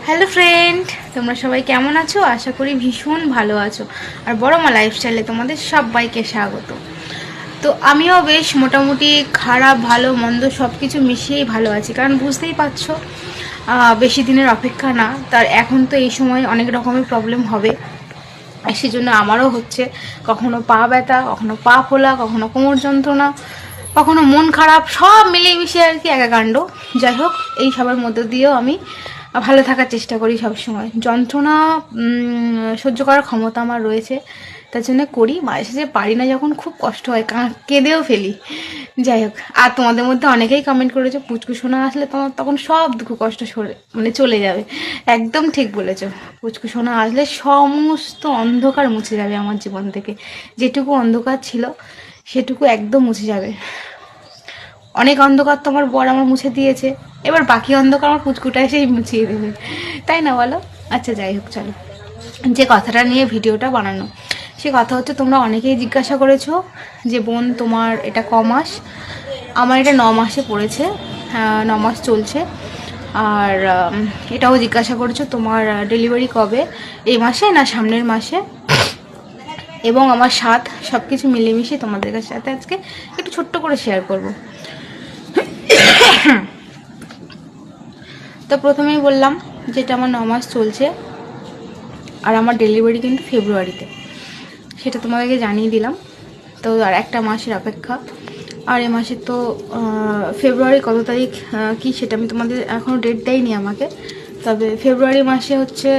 Hello friend, তোমরা সবাই কেমন আছো? আশা করি ভীষণ ভালো আছো। আর বড় মা লাইফস্টাইলে তোমাদের সবাইকে স্বাগত। তো আমিও বেশ মোটামুটি খারাপ ভালো মন্দ সব কিছু মিশিয়েই ভালো আছি, কারণ বুঝতেই পারছো বেশি দিনের অপেক্ষা না। তার এখন তো এই সময় অনেক রকমের প্রবলেম হবে, আর সেজন্য আমারও হচ্ছে কখনো পা ব্যথা, কখনো পা ফোলা, কখনো কোমর যন্ত্রণা, কখনো মন খারাপ, সব মিলিয়ে মিশিয়ে আর কি একাকাণ্ড। যাই হোক, এই সবার মধ্য দিয়েও আমি ভালো থাকার চেষ্টা করি সব সময়। যন্ত্রণা সহ্য করার ক্ষমতা আমার রয়েছে, তার জন্য করি। মাঝে সাঝে পারি না যখন খুব কষ্ট হয়, কেঁদেও ফেলি। যাই হোক, আর তোমাদের মধ্যে অনেকেই কমেন্ট করেছো পুচকু সোনা আসলে তোমার তখন সব দুঃখ কষ্ট চলে যাবে। একদম ঠিক বলেছো, পুচকু সোনা আসলে সমস্ত অন্ধকার মুছে যাবে আমার জীবন থেকে। যেটুকু অন্ধকার ছিল সেটুকু একদম মুছে যাবে। অনেক অন্ধকার তো আমার বর আমার মুছে দিয়েছে, এবার বাকি অন্ধকার আমার পুচকুটা এসেই মুছিয়ে দেবে, তাই না বলো? আচ্ছা যাই হোক, চলো যে কথাটা নিয়ে ভিডিওটা বানানো, সে কথা হচ্ছে তোমরা অনেকেই জিজ্ঞাসা করেছো যে বোন তোমার এটা ক মাস। আমার এটা 9 মাসে পড়েছে, 9 মাস চলছে। আর এটাও জিজ্ঞাসা করেছো তোমার ডেলিভারি কবে, এই মাসে না সামনের মাসে। এবং আমার স্বাদ সব কিছু মিলেমিশে তোমাদের সাথে আজকে একটু ছোট্ট করে শেয়ার করব। তো প্রথমেই বললাম যেটা আমার 9 মাস চলছে, আর আমার ডেলিভারি কিন্তু ফেব্রুয়ারিতে, সেটা তোমাদেরকে জানিয়ে দিলাম। তো আর একটা মাসের অপেক্ষা। আর এ মাসে তো ফেব্রুয়ারি কত তারিখ কি সেটা আমি তোমাদের এখনও ডেট দেয়নি আমাকে, তবে ফেব্রুয়ারি মাসে হচ্ছে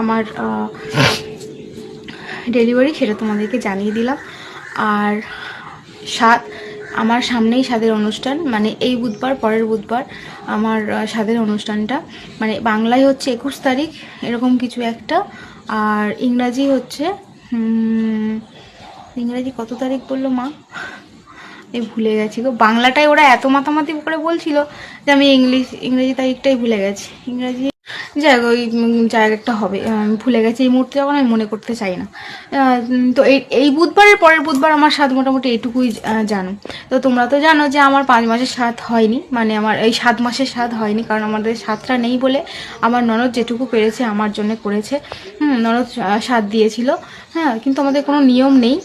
আমার ডেলিভারি, সেটা তোমাদেরকে জানিয়ে দিলাম। আর সাত, আমার সামনেই স্বাদের অনুষ্ঠান, মানে এই বুধবার পরের বুধবার আমার স্বাদের অনুষ্ঠানটা, মানে বাংলায় হচ্ছে 21 তারিখ এরকম কিছু একটা, আর ইংরাজি হচ্ছে ইংরাজি কত তারিখ বললো মা, এই ভুলে গেছি গো। বাংলাটাই ওরা এত মাতামাতি করে বলছিল যে আমি ইংরেজি তারিখটাই ভুলে গেছি। ইংরাজি যাই হোক, ওই জায়গাটা হবে, ভুলে গেছি এই মুহূর্তে, যখন আমি মনে করতে চাই না। তো এই বুধবারের পরের বুধবার আমার স্বাদ মোটামুটি এইটুকুই জানো। তো তোমরা তো জানো যে আমার 5 মাসের স্বাদ হয়নি, মানে আমার এই 7 মাসের স্বাদ হয়নি, কারণ আমাদের স্বাদটা নেই বলে আমার ননদ যেটুকু পেরেছে আমার জন্য করেছে। ননদ স্বাদ দিয়েছিল, হ্যাঁ, কিন্তু আমাদের কোনো নিয়ম নেই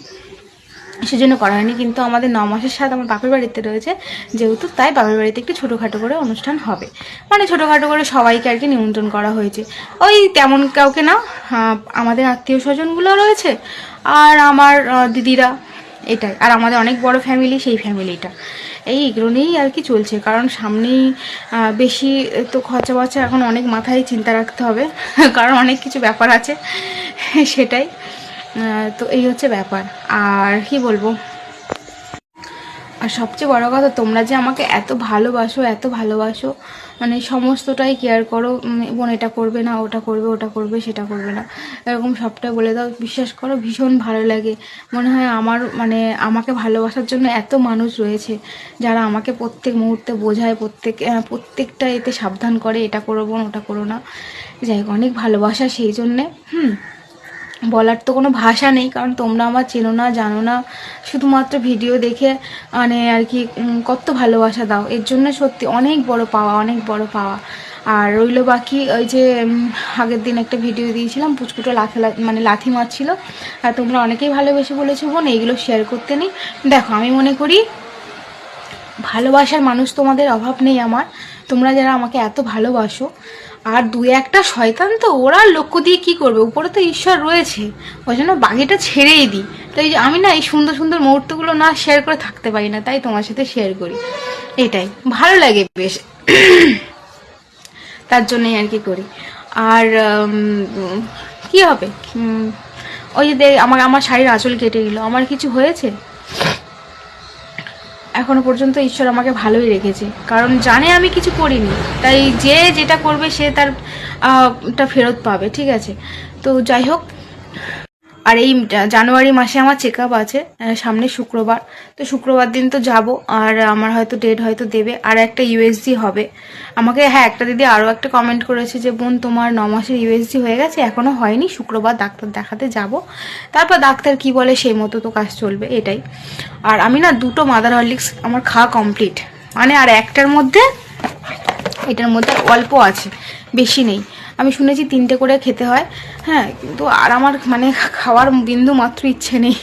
সেজন্য করা হয়নি। কিন্তু আমাদের 9 মাসের স্বাদ আমার বাপের বাড়িতে রয়েছে যেহেতু, তাই বাপের বাড়িতে একটু ছোটোখাটো করে অনুষ্ঠান হবে, মানে ছোটোখাটো করে সবাইকে আর কি নিমন্ত্রণ করা হয়েছে। ওই তেমন কাউকে না, আমাদের আত্মীয় স্বজনগুলো রয়েছে আর আমার দিদিরা, এটাই। আর আমাদের অনেক বড় ফ্যামিলি, সেই ফ্যামিলিটা এইগুলো নিয়েই আর কি চলছে। কারণ সামনেই বেশি তো খরচা বাচ্চা এখন অনেক মাথায় চিন্তা রাখতে হবে, কারণ অনেক কিছু ব্যাপার আছে, সেটাই। তো এই হচ্ছে ব্যাপার। আর কি বলবো, আর সবচেয়ে বড় কথা, তোমরা যে আমাকে এত ভালোবাসো, এত ভালোবাসো, মানে সমস্তটাই কেয়ার করো, বোন এটা করবে না, ওটা করবে, ওটা করবে, সেটা করবে না, এরকম সবটাই বলে দাও। বিশ্বাস করো ভীষণ ভালো লাগে, মনে হয় আমার মানে আমাকে ভালোবাসার জন্য এত মানুষ রয়েছে যারা আমাকে প্রত্যেক মুহূর্তে বোঝায়, প্রত্যেকটা এতে সাবধান করে, এটা করো বোন, ওটা করো না। যাই হোক, অনেক ভালোবাসা সেই জন্যে, বলার তো কোনো ভাষা নেই, কারণ তোমরা আমার চেনো না, জানো না, শুধুমাত্র ভিডিও দেখে মানে আর কি কত ভালোবাসা দাও, এর জন্য সত্যি অনেক বড় পাওয়া, অনেক বড় পাওয়া। আর রইল বাকি ওই যে আগের দিন একটা ভিডিও দিয়েছিলাম, পুচকুটো লাথি মারছিল, আর তোমরা অনেকেই ভালোবেসে বলেছো বোন এইগুলো শেয়ার করতে নেই। দেখো, আমি মনে করি ভালোবাসার মানুষ তোমাদের অভাব নেই আমার, তোমরা যারা আমাকে এত ভালোবাসো। আর 2-1টা শয়তান তো ওরা লক্ষ্য দিয়ে কি করবে, উপরে তো ঈশ্বর রয়েছে, ওই জন্য বাকিটা ছেড়েই দিই। তাই আমি না এই সুন্দর সুন্দর মুহূর্তগুলো না শেয়ার করে থাকতে পারি না, তাই তোমার সাথে শেয়ার করি, এটাই ভালো লাগে বেশ, তার জন্যই আর কি করি। আর কি হবে, ওই যে আমার শাড়ির আঁচল কেটে গেলো, আমার কিছু হয়েছে? এখনো পর্যন্ত ঈশ্বর আমাকে ভালোই রেখেছে, কারণ জানে আমি কিছু করিনি, তাই যে যেটা করবে সে তার টা ফেরত পাবে, ঠিক আছে? তো যাই হোক, আর এই জানুয়ারি মাসে আমার চেক আপ আছে সামনে শুক্রবার, তো শুক্রবার দিন তো যাব। আর আমার হয়তো ডেট হয়তো দেবে, আর একটা ইউএসজি হবে আমাকে। হ্যাঁ, একটা দিদি আরও একটা কমেন্ট করেছে যে বোন তোমার 9 মাসের ইউএসজি হয়ে গেছে, এখনও হয়নি, শুক্রবার ডাক্তার দেখাতে যাব, তারপর ডাক্তার কি বলে সেই মতো তো কাজ চলবে, এটাই। আর আমি না 2টো মাদার হরলিক্স আমার খাওয়া কমপ্লিট, মানে আর একটার মধ্যে, এটার মধ্যে অল্প আছে, বেশি নেই, আমি শুনেছি 3টে করে খেতে হয়। হ্যাঁ, কিন্তু আর আমার মানে খাওয়ার বিন্দু মাত্র ইচ্ছে নেই,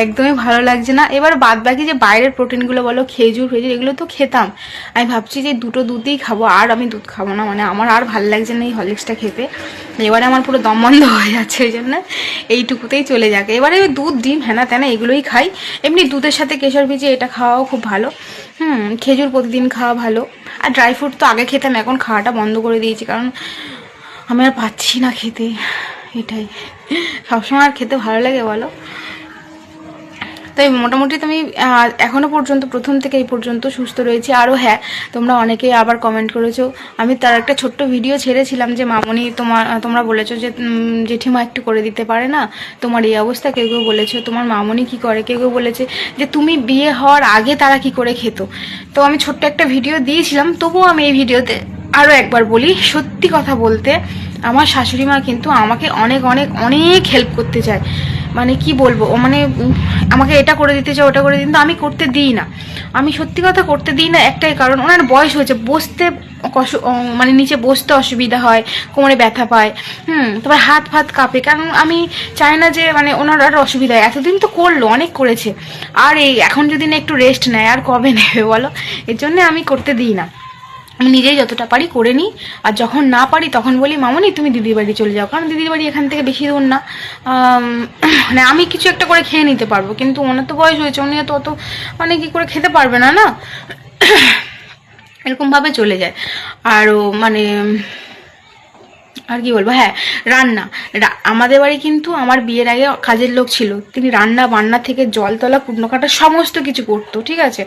একদমই ভালো লাগছে না। এবার বাদ বাকি যে বাইরের প্রোটিনগুলো বলো, খেজুর এগুলো তো খেতাম। আমি ভাবছি যে দুধই খাবো, আর আমি দুধ খাবো না, মানে আমার আর ভালো লাগছে না এই হরলিক্সটা খেতে। এবারে আমার পুরো দম বন্ধ হয়ে যাচ্ছে, ওই জন্য এইটুকুতেই চলে যাকে। এবারে দুধ ডিম হেনা তেনা এগুলোই খাই। এমনি দুধের সাথে কেশর ভিজে এটা খাওয়াও খুব ভালো। খেজুর প্রতিদিন খাওয়া ভালো। আর ড্রাই ফ্রুট তো আগে খেতাম, এখন খাওয়াটা বন্ধ করে দিয়েছি, কারণ আমি আর পাচ্ছি না খেতে। এটাই, সবসময় আর খেতে ভালো লাগে বলো? তাই মোটামুটি তুমি এখনো পর্যন্ত প্রথম থেকে এই পর্যন্ত সুস্থ রয়েছি। আরও হ্যাঁ, তোমরা অনেকেই আবার কমেন্ট করেছো, আমি তার একটা ছোট্ট ভিডিও ছেড়েছিলাম যে মামনি তোমরা বলেছো যে জেঠিমা একটু করে দিতে পারে না, তোমার এই অবস্থা। কেউ কেউ বলেছো তোমার মামনি কি করে, কেউ কেউ বলেছে যে তুমি বিয়ে হওয়ার আগে তারা কি করে খেত। তো আমি ছোট্ট একটা ভিডিও দিয়েছিলাম, তবুও আমি এই ভিডিওতে আরও একবার বলি, সত্যি কথা বলতে আমার শাশুড়ি মা কিন্তু আমাকে অনেক অনেক অনেক হেল্প করতে চায়। মানে কি বলবো, ও মানে আমাকে এটা করে দিতে চায়, ওটা করে দিতে, আমি করতে দিই না। আমি সত্যি কথা করতে দিই না, একটাই কারণ ওনার বয়স হয়েছে, বসতে মানে নিচে বসতে অসুবিধা হয়, কোমরে ব্যথা পায়, তারপর হাত ফাত কাঁপে। কারণ আমি চাই না যে মানে ওনার আর অসুবিধা হয়। এতদিন তো করলো, অনেক করেছে, আর এই এখন যদি না একটু রেস্ট নেয় আর কবে নেবে বলো? এর জন্য আমি করতে দিই না, আমি নিজেই যতটা পারি করে নিই। আর যখন না পারি তখন বলি মামনি তুমি দিদির বাড়ি চলে যাও, কারণ দিদির বাড়ি এখান থেকে বেশি দূর না। মানে আমি কিছু একটা করে খেয়ে নিতে পারবো, কিন্তু ওনার তো বয়স হয়েছে, উনি তো অত মানে কি করে খেতে পারবে না না। এরকমভাবে চলে যায়। আরও মানে আর কি বলবো, হ্যাঁ রান্না, আমাদের বাড়ি কিন্তু আমার বিয়ের আগে কাজের লোক ছিল, তিনি রান্না বান্না থেকে জল তোলা কুটনো কাটা সমস্ত কিছু করতো, ঠিক আছে।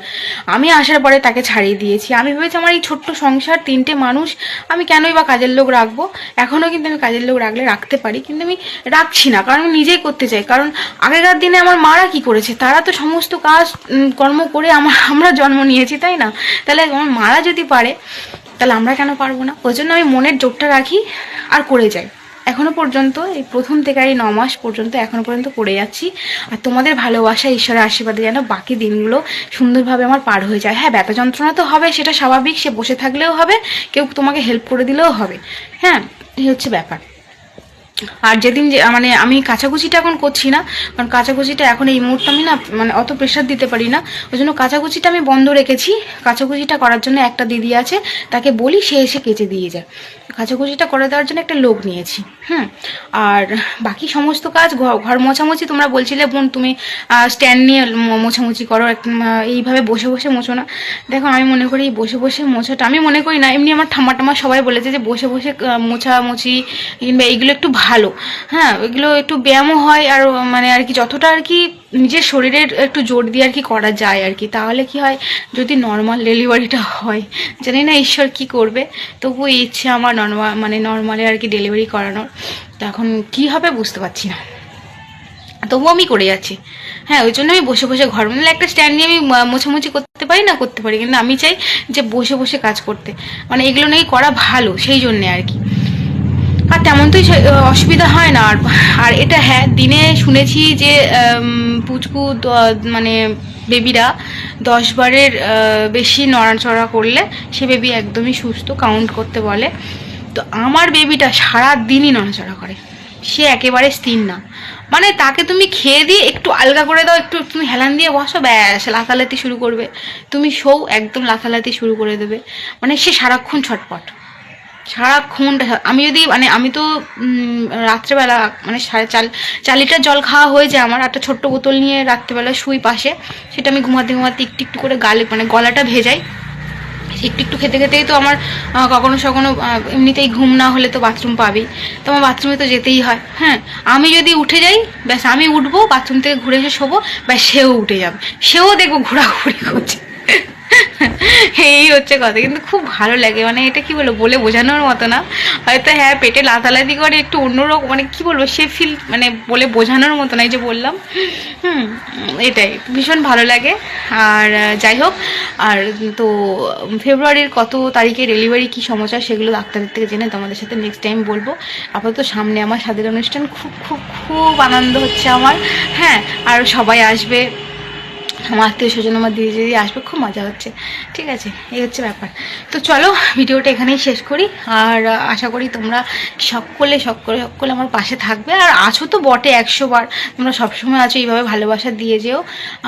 আমি আসার পরে তাকে ছাড়িয়ে দিয়েছি। আমি ভেবেছি আমার এই ছোট্ট সংসার, 3টে মানুষ, আমি কেনই বা কাজের লোক রাখবো। এখনও কিন্তু আমি কাজের লোক রাখতে পারি, কিন্তু আমি রাখছি না, কারণ আমি নিজেই করতে চাই। কারণ আগেকার দিনে আমার মারা কি করেছে, তারা তো সমস্ত কাজ কর্ম করে আমরা জন্ম নিয়েছি, তাই না? তাহলে আমার মারা যদি পারে, তাহলে আমরা কেন পারবো না? ওই জন্য আমি মনের জোরটা রাখি আর করে যাই। এখনো পর্যন্ত এই প্রথম থেকে এই 9 মাস পর্যন্ত এখনো পর্যন্ত করে যাচ্ছি। আর তোমাদের ভালোবাসা, ঈশ্বরের আশীর্বাদে যেন বাকি দিনগুলো সুন্দরভাবে আমার পার হয়ে যায়। হ্যাঁ, ব্যথা যন্ত্রণা তো হবে, সেটা স্বাভাবিক, সে বসে থাকলেও হবে, কেউ তোমাকে হেল্প করে দিলেও হবে। হ্যাঁ, এই হচ্ছে ব্যাপার। আর যেদিন মানে আমি কাচাকুচিটা এখন করছি না, কারণ কাচাকুচিটা এখন এই মুহূর্তে আমি না মানে অত প্রেশার দিতে পারি না, ওই জন্য কাচাকুচিটা আমি বন্ধ রেখেছি। কাচাকুচিটা করার জন্য একটা দিদি আছে, তাকে বলি, সে এসে কেচে দিয়ে যায়। কাচাকুচিটা করে দেওয়ার জন্য একটা লোক নিয়েছি। আর বাকি সমস্ত কাজ, ঘর মোছামুছি, তোমরা বলছিলে বোন তুমি স্ট্যান্ড নিয়ে মোছামুছি করো, এইভাবে বসে বসে মোছো না। দেখো আমি মনে করি বসে বসে মোছাটা, আমি মনে করি না, এমনি আমার ঠাম্মা সবাই বলেছে যে বসে বসে মোছামুছি কিংবা এইগুলো একটু ভালো। হ্যাঁ, এগুলো একটু ব্যায়ামও হয়, আর মানে আর কি যতটা আর কি নিজের শরীরের একটু জোর দিয়ে আর কি করা যায় আর কি, তাহলে কি হয়, যদি নর্মাল ডেলিভারিটা হয়, জানি না ঈশ্বর কি করবে, তবুও ইচ্ছে আমার নর্মালে আর কি ডেলিভারি করানোর। তো এখন কী হবে বুঝতে পারছি না, তবুও আমি করে যাচ্ছি। হ্যাঁ, ওই জন্য আমি বসে বসে ঘর মানে একটা স্ট্যান্ড নিয়ে আমি মোছামুছি করতে পারি না, করতে পারি, কিন্তু আমি চাই যে বসে বসে কাজ করতে, মানে এগুলো নাকি করা ভালো, সেই জন্যে আর কি। আর তেমন তো অসুবিধা হয় না। আর এটা হ্যাঁ, দিনে শুনেছি যে পুচকু মানে বেবিরা 10 বারের বেশি নড়াচড়া করলে সে বেবি একদমই সুস্থ, কাউন্ট করতে বলে। তো আমার বেবিটা সারা দিনই নড়াচড়া করে, সে একেবারে স্থির না। মানে তাকে তুমি খেয়ে দিয়ে একটু আলগা করে দাও, একটু তুমি হেলান দিয়ে বসো, ব্যাস লাথালাতি শুরু করবে, তুমি শোও একদম লাথালাতি শুরু করে দেবে। মানে সে সারাক্ষণ ছটপট, সারাক্ষণটা। আমি যদি মানে আমি তো রাত্রেবেলা মানে 4 লিটার জল খাওয়া হয়ে যায় আমার, একটা ছোট্ট বোতল নিয়ে রাত্রেবেলা শুই পাশে, সেটা আমি ঘুমাতে ঘুমাতে একটু একটু করে গালে মানে গলাটা ভেজাই। একটু একটু খেতে খেতেই তো আমার কখনো এমনিতেই ঘুম না হলে তো বাথরুম পাবেই, তো আমার বাথরুমে তো যেতেই হয়। হ্যাঁ, আমি যদি উঠে যাই, ব্যাস আমি উঠবো, বাথরুম থেকে ঘুরে এসে শোবো, ব্যাস সেও উঠে যাবে, সেও দেখবো ঘোরাঘুরি করছে। এই হচ্ছে কথা। কিন্তু খুব ভালো লাগে, মানে এটা কি বলবো, বলে বোঝানোর মতো না হয়তো। হ্যাঁ, পেটে লাথালাতি করে একটু অন্যরকম, মানে কি বলবো, সে ফিল মানে বলে বোঝানোর মতো না, এই যে বললাম। এটাই ভীষণ ভালো লাগে। আর যাই হোক, আর তো ফেব্রুয়ারির কত তারিখে ডেলিভারি, কি সমস্যা, সেগুলো ডাক্তারের থেকে জেনে তোমাদের সাথে নেক্সট টাইম বলবো। আপাতত সামনে আমার স্বাদের অনুষ্ঠান, খুব খুব খুব আনন্দ হচ্ছে আমার। হ্যাঁ, আর সবাই আসবে, আমার আত্মীয় স্বজন আমার দিদি দিদি আসবে, খুব মজা হচ্ছে। ঠিক আছে, এই হচ্ছে ব্যাপার। তো চলো ভিডিওটা এখানেই শেষ করি। আর আশা করি তোমরা সকলে আমার পাশে থাকবে, আর আছো তো বটে 100 বার, তোমরা সবসময় আছো, এইভাবে ভালোবাসা দিয়ে যেও।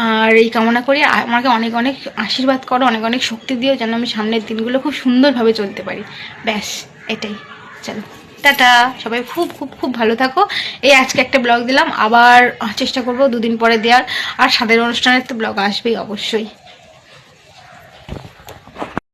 আর এই কামনা করি আমাকে অনেক অনেক আশীর্বাদ করো, অনেক অনেক শক্তি দিও, যেন আমি সামনের দিনগুলো খুব সুন্দরভাবে চলতে পারি। ব্যাস এটাই। চলো টাটা, সবাই খুব খুব খুব ভালো থাকো। এই আজকে একটা ব্লগ দিলাম, আবার চেষ্টা করবো 2 দিন পরে দেওয়ার। আর স্বাদের অনুষ্ঠানের তো ব্লগ আসবেই অবশ্যই।